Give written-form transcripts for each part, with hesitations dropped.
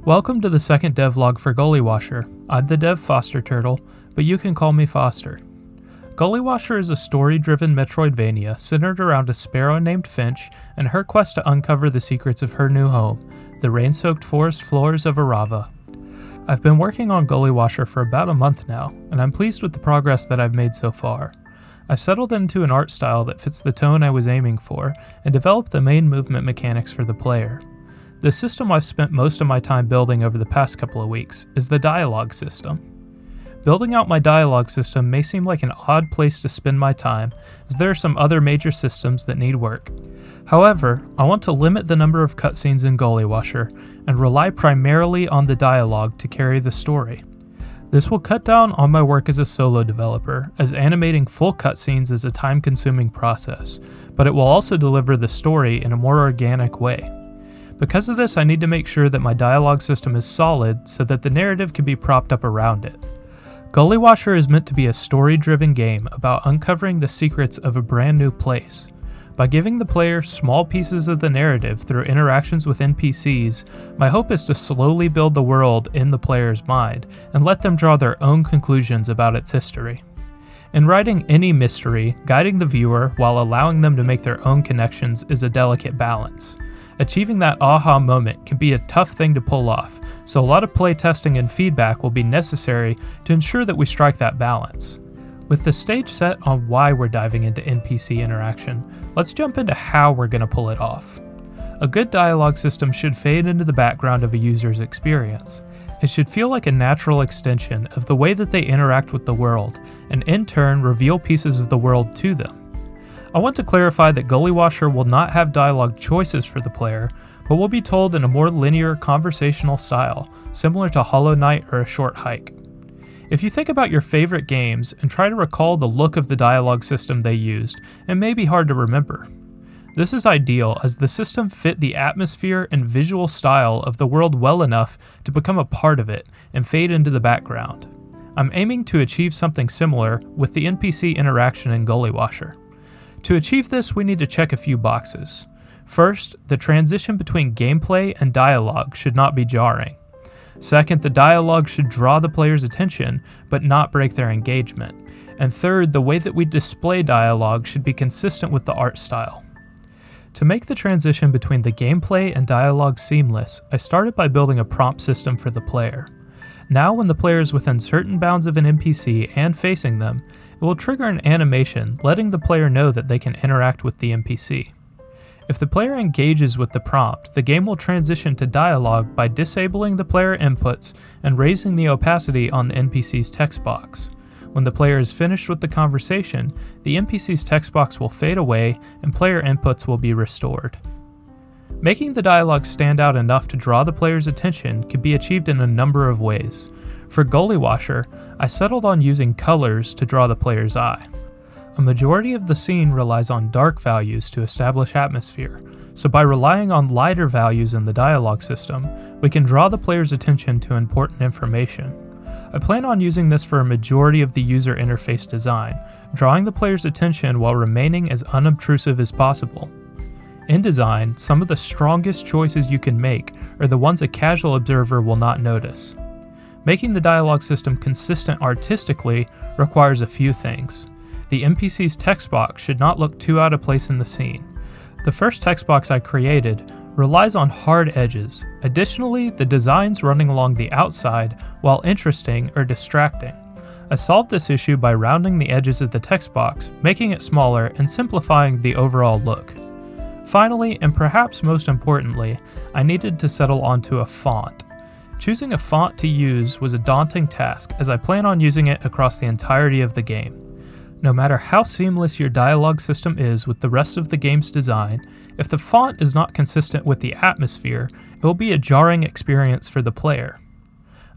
Welcome to the second devlog for Gullywasher. I'm the dev Foster Turtle, but you can call me Foster. Gullywasher is a story-driven Metroidvania centered around a sparrow named Finch and her quest to uncover the secrets of her new home, the rain-soaked forest floors of Arava. I've been working on Gullywasher for about a month now, and I'm pleased with the progress that I've made so far. I've settled into an art style that fits the tone I was aiming for, and developed the main movement mechanics for the player. The system I've spent most of my time building over the past couple of weeks is the dialogue system. Building out my dialogue system may seem like an odd place to spend my time, as there are some other major systems that need work. However, I want to limit the number of cutscenes in Gullywasher, and rely primarily on the dialogue to carry the story. This will cut down on my work as a solo developer, as animating full cutscenes is a time-consuming process, but it will also deliver the story in a more organic way. Because of this, I need to make sure that my dialogue system is solid so that the narrative can be propped up around it. Gullywasher is meant to be a story-driven game about uncovering the secrets of a brand new place. By giving the player small pieces of the narrative through interactions with NPCs, my hope is to slowly build the world in the player's mind and let them draw their own conclusions about its history. In writing any mystery, guiding the viewer while allowing them to make their own connections is a delicate balance. Achieving that aha moment can be a tough thing to pull off, so a lot of playtesting and feedback will be necessary to ensure that we strike that balance. With the stage set on why we're diving into NPC interaction, let's jump into how we're going to pull it off. A good dialogue system should fade into the background of a user's experience. It should feel like a natural extension of the way that they interact with the world, and in turn reveal pieces of the world to them. I want to clarify that Gullywasher will not have dialogue choices for the player, but will be told in a more linear conversational style, similar to Hollow Knight or A Short Hike. If you think about your favorite games and try to recall the look of the dialogue system they used, it may be hard to remember. This is ideal as the system fit the atmosphere and visual style of the world well enough to become a part of it and fade into the background. I'm aiming to achieve something similar with the NPC interaction in Gullywasher. To achieve this, we need to check a few boxes. First, the transition between gameplay and dialogue should not be jarring. Second, the dialogue should draw the player's attention, but not break their engagement. And third, the way that we display dialogue should be consistent with the art style. To make the transition between the gameplay and dialogue seamless, I started by building a prompt system for the player. Now when the player is within certain bounds of an NPC and facing them, it will trigger an animation letting the player know that they can interact with the NPC. If the player engages with the prompt, the game will transition to dialogue by disabling the player inputs and raising the opacity on the NPC's text box. When the player is finished with the conversation, the NPC's text box will fade away and player inputs will be restored. Making the dialogue stand out enough to draw the player's attention can be achieved in a number of ways. For Gullywasher, I settled on using colors to draw the player's eye. A majority of the scene relies on dark values to establish atmosphere, so by relying on lighter values in the dialogue system, we can draw the player's attention to important information. I plan on using this for a majority of the user interface design, drawing the player's attention while remaining as unobtrusive as possible. In design, some of the strongest choices you can make are the ones a casual observer will not notice. Making the dialogue system consistent artistically requires a few things. The NPC's text box should not look too out of place in the scene. The first text box I created relies on hard edges. Additionally, the designs running along the outside, while interesting, are distracting. I solved this issue by rounding the edges of the text box, making it smaller, and simplifying the overall look. Finally, and perhaps most importantly, I needed to settle onto a font. Choosing a font to use was a daunting task, as I plan on using it across the entirety of the game. No matter how seamless your dialogue system is with the rest of the game's design, if the font is not consistent with the atmosphere, it will be a jarring experience for the player.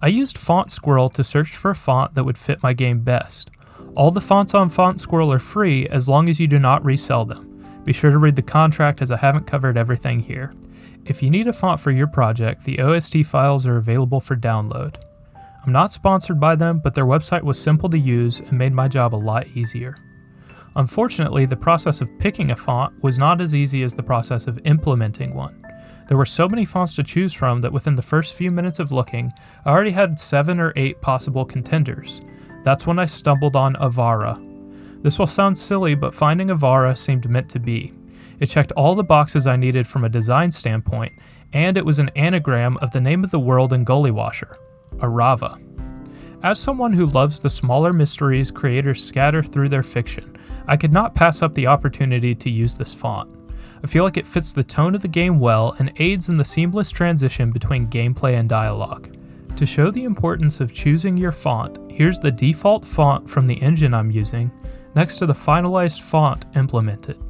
I used Font Squirrel to search for a font that would fit my game best. All the fonts on Font Squirrel are free as long as you do not resell them. Be sure to read the contract as I haven't covered everything here. If you need a font for your project, the OST files are available for download. I'm not sponsored by them, but their website was simple to use and made my job a lot easier. Unfortunately, the process of picking a font was not as easy as the process of implementing one. There were so many fonts to choose from that within the first few minutes of looking, I already had 7 or 8 possible contenders. That's when I stumbled on Arava. This will sound silly, but finding Arava seemed meant to be. It checked all the boxes I needed from a design standpoint, and it was an anagram of the name of the world in Gullywasher, Arava. As someone who loves the smaller mysteries creators scatter through their fiction, I could not pass up the opportunity to use this font. I feel like it fits the tone of the game well and aids in the seamless transition between gameplay and dialogue. To show the importance of choosing your font, here's the default font from the engine I'm using, next to the finalized font implemented.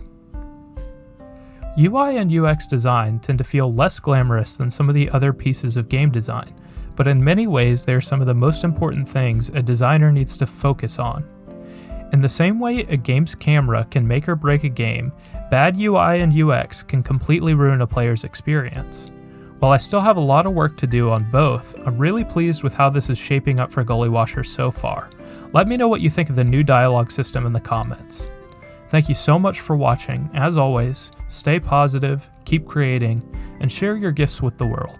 UI and UX design tend to feel less glamorous than some of the other pieces of game design, but in many ways they are some of the most important things a designer needs to focus on. In the same way a game's camera can make or break a game, bad UI and UX can completely ruin a player's experience. While I still have a lot of work to do on both, I'm really pleased with how this is shaping up for Gullywasher so far. Let me know what you think of the new dialogue system in the comments. Thank you so much for watching. As always, stay positive, keep creating, and share your gifts with the world.